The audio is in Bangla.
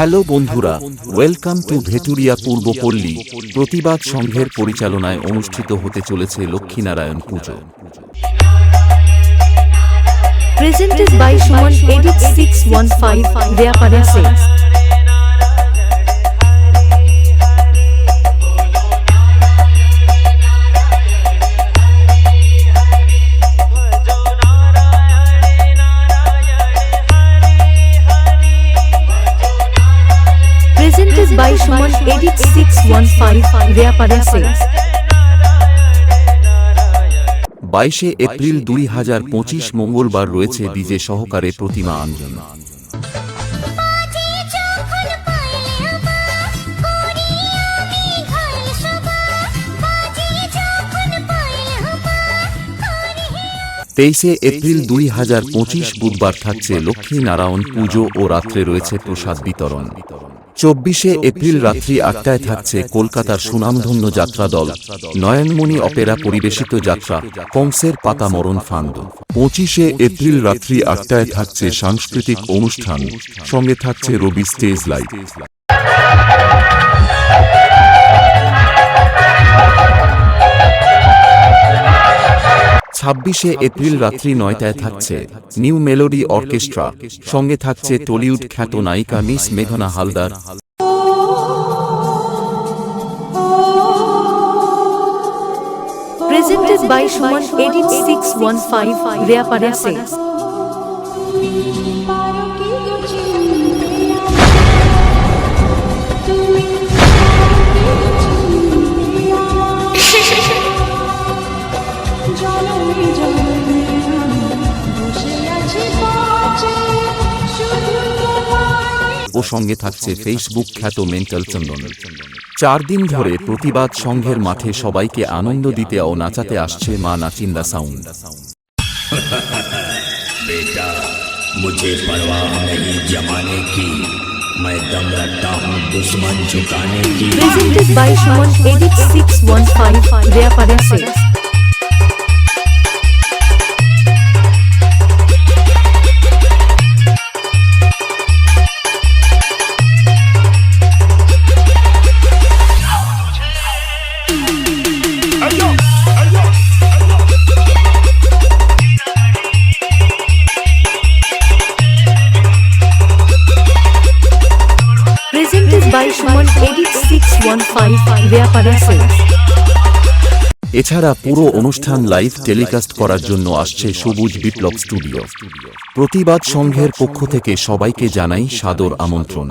হ্যালো বন্ধুরা, ওয়েলকাম টু ভেটুরিয়া পূর্বপল্লী। প্রতিবাদ সংঘের পরিচালনায় অনুষ্ঠিত হতে চলেছে লক্ষ্মীনারায়ণ পুজো। Presented by Suman Edit 615, Vyaparense. Presented by Suman Edit 615, Vyaparense. 22 April 2025 মঙ্গলবার রয়েছে ডিজে সহকারে প্রতিমা আঞ্জন। তেইশে এপ্রিল 2025 বুধবার থাকছে লক্ষ্মী নারায়ণ পুজো ও রাত্রে রয়েছে প্রসাদ বিতরণ। 24 এপ্রিল রাত্রি 8টায় থাকছে কলকাতার সুনামধন্য যাত্রা দল নয়নমণি অপেরা পরিবেশিত যাত্রা কংসের পাতা মরণ ফান্ড। 25 এপ্রিল রাত্রি 8টায় থাকছে সাংস্কৃতিক অনুষ্ঠান, সঙ্গে থাকছে রবি স্টেজ লাইভ। 26 এপ্রিল রাত্রি 9টায় থাকছে নিউ মেলোডি অর্কেস্ট্রা, সঙ্গে থাকছে টলিউড খ্যাত নায়িকা মিস মেঘনা Haldar. Presented by Suman Edit 615, Vyaparense. ও সঙ্গে থাকছে ফেসবুক খ্যাত মেন্টাল চন্দন। 4 দিন ধরে প্রতিবাদ সংঘের মাঠে সবাইকে আনন্দ দিতে ও নাচাতে আসছে মা নাচিন্দা সাউন্ড। बेटा मुझे परवाह नहीं जमाने की, मैं दम रखता हूँ दुश्मन झुकाने की। Presented by Suman Edit 615, Vyaparense. Presented by Suman Edit 615, Vyaparense. এছাড়া পুরো অনুষ্ঠান লাইভ টেলিকাস্ট করার জন্য আসছে সবুজ বিপ্লব স্টুডিও। প্রতিবাদ সংঘের পক্ষ থেকে সবাইকে জানাই সাদর আমন্ত্রণ।